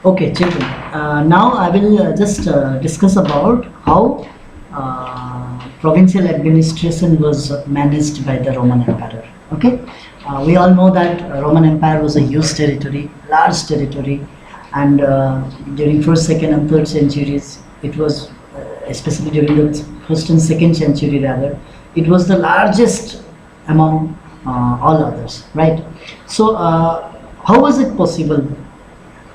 Okay, children. Now I will just discuss about how provincial administration was managed by the Roman Empire. Okay, we all know that Roman Empire was a huge territory, large territory, and during first, second, and third centuries, it was especially during the first and second century rather, it was the largest among all others, right? So, how was it possible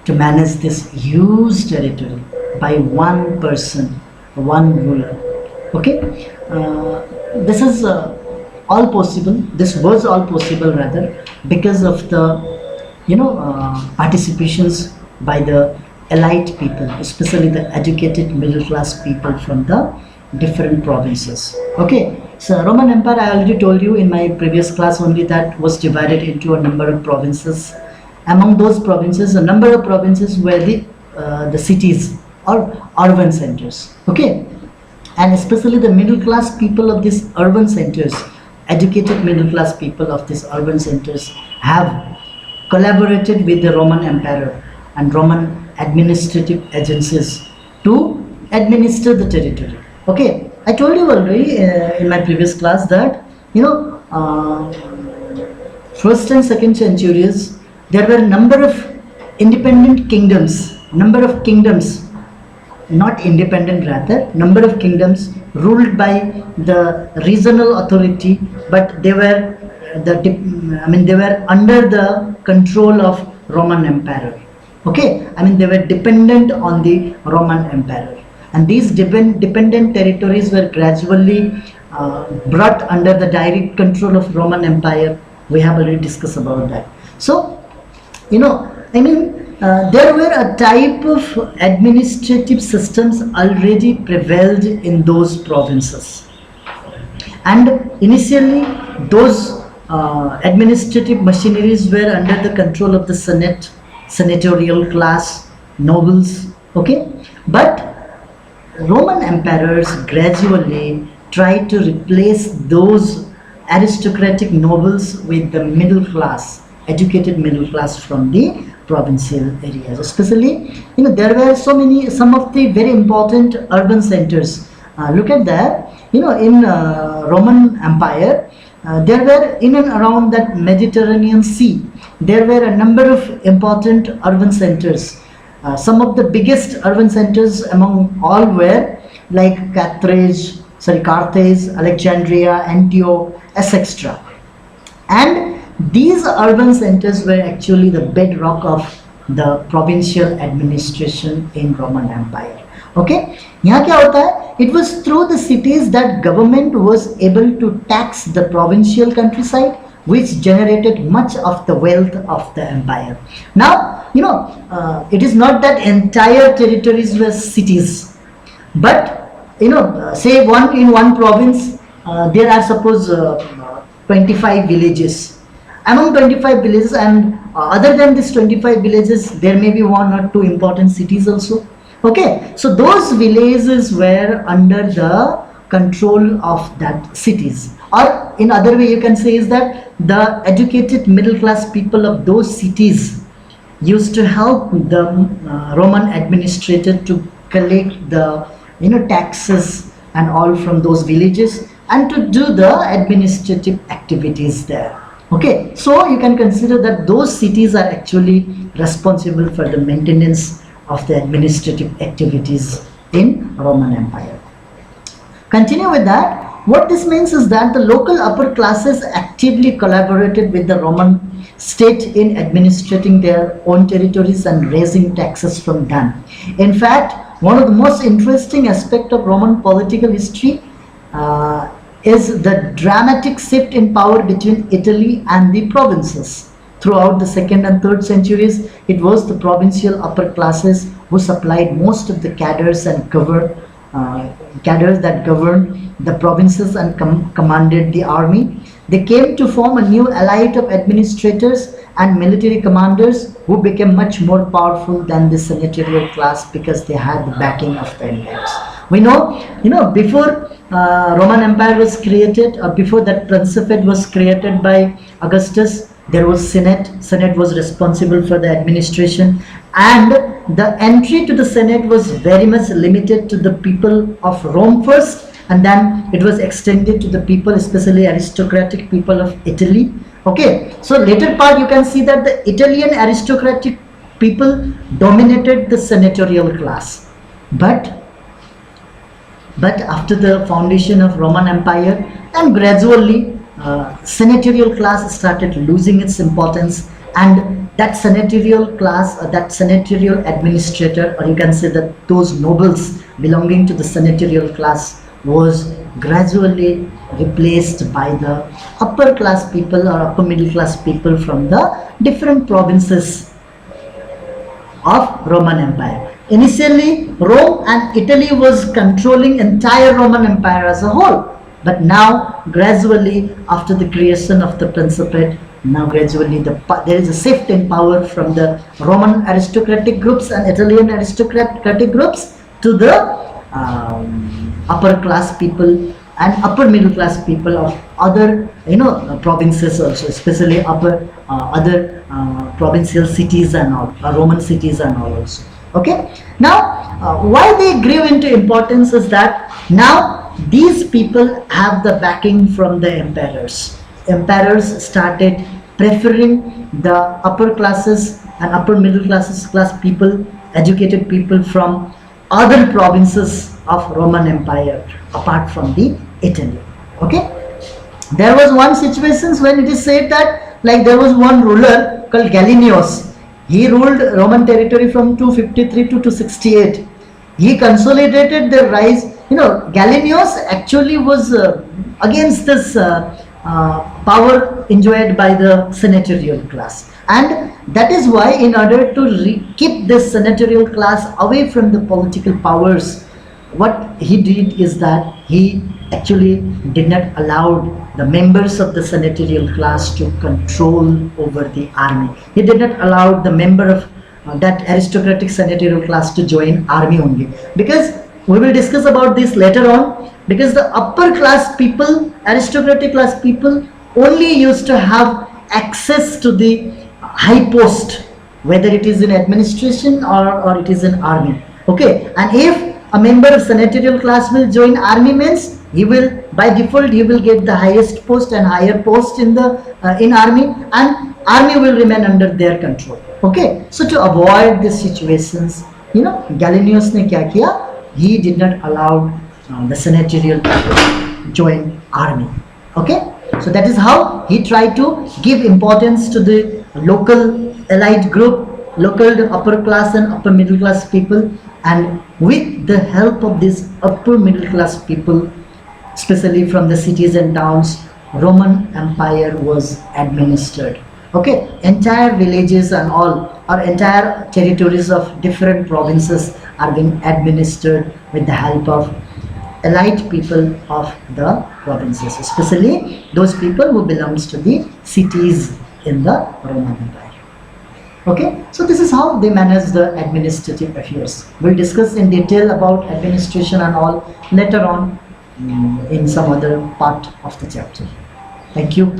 to manage this huge territory by one person, one ruler? Okay, this is all possible. This was all possible rather because of the participations by the elite people, especially the educated middle class people from the different provinces. Okay, so Roman Empire, I already told you in my previous class only, that was divided into a number of provinces. Among those provinces, a number of provinces were the cities or urban centers. Okay, and especially the middle class people of these urban centers, educated middle class people of these urban centers have collaborated with the Roman Emperor and Roman administrative agencies to administer the territory. Okay, I told you already in my previous class that first and second centuries there were number of independent kingdoms, not independent rather, number of kingdoms ruled by the regional authority, but they were they were under the control of Roman Empire. Okay, they were dependent on the Roman Empire, and these dependent territories were gradually brought under the direct control of Roman Empire. We have already discussed about that. So there were a type of administrative systems already prevailed in those provinces, and initially those administrative machineries were under the control of the senate, senatorial class, nobles. Okay, but Roman emperors gradually tried to replace those aristocratic nobles with the middle class, educated middle class from the provincial areas. Especially, some of the very important urban centers. Look at that. In Roman Empire, there were in and around that Mediterranean Sea, there were a number of important urban centers. Some of the biggest urban centers among all were like Carthage, Alexandria, Antioch, etc. And these urban centers were actually the bedrock of the provincial administration in Roman Empire. Okay, यहाँ क्या होता है? It was through the cities that government was able to tax the provincial countryside, which generated much of the wealth of the empire. Now, it is not that entire territories were cities, but say in one province there are suppose 25 villages. Among 25 villages, and other than these 25 villages, there may be one or two important cities also. Okay, so those villages were under the control of that cities, or in other way you can say is that the educated middle class people of those cities used to help the Roman administrator to collect the taxes and all from those villages and to do the administrative activities there. Okay, so you can consider that those cities are actually responsible for the maintenance of the administrative activities in Roman Empire. Continue with that. What this means is that the local upper classes actively collaborated with the Roman state in administrating their own territories and raising taxes from them. In fact, one of the most interesting aspects of Roman political history is the dramatic shift in power between Italy and the provinces. Throughout the second and third centuries, it was the provincial upper classes who supplied most of the cadres and cadres that governed the provinces and commanded the army. They came to form a new elite of administrators and military commanders who became much more powerful than the senatorial class because they had the backing of the empires. We know, before Roman Empire was created, or before that Principate was created by Augustus, There was Senate was responsible for the administration, and the entry to the Senate was very much limited to the people of Rome first, and then it was extended to the people, especially aristocratic people of Italy. Okay, so later part you can see that the Italian aristocratic people dominated the senatorial class, but after the foundation of Roman Empire, and gradually senatorial class started losing its importance, and that senatorial class, that senatorial administrator, or you can say that those nobles belonging to the senatorial class, was gradually replaced by the upper class people or upper middle class people from the different provinces of Roman Empire. Initially, Rome and Italy was controlling entire Roman Empire as a whole, but now gradually, after the creation of the Principate, now gradually there is a shift in power from the Roman aristocratic groups and Italian aristocratic groups to the upper class people and upper middle class people of other provinces also, especially other provincial cities and all, Roman cities and all also. Okay, now why they grew into importance is that now these people have the backing from the emperors. Emperors started preferring the upper classes and upper middle class people, educated people from other provinces of Roman Empire apart from the Italy. Okay, there was one situation when it is said that, like, there was one ruler called Gallienus. He ruled Roman territory from 253 to 268. He consolidated the rise. Gallienus actually was against this power enjoyed by the senatorial class, and that is why, in order to keep this senatorial class away from the political powers, what he did is that he actually did not allow the members of the senatorial class to control over the army. He did not allow the member of that aristocratic senatorial class to join army only, because we will discuss about this later on, because the upper class people, aristocratic class people, only used to have access to the high post, whether it is in administration or it is in army. Okay, and if a member of senatorial class will join army, means he will, by default, he will get the highest post and higher post in the in army, and army will remain under their control. Okay, so to avoid these situations, Gallienus ne kya kiya? He did not allow the senatorial people to join army. Okay, so that is how he tried to give importance to the local elite group, local upper class and upper middle class people, and with the help of these upper middle class people, especially from the cities and towns, Roman Empire was administered. Okay, entire villages and all, or entire territories of different provinces are being administered with the help of elite people of the provinces, especially those people who belongs to the cities in the Roman Empire. Okay, so this is how they manage the administrative affairs. We'll discuss in detail about administration and all later on in some other part of the chapter. Thank you.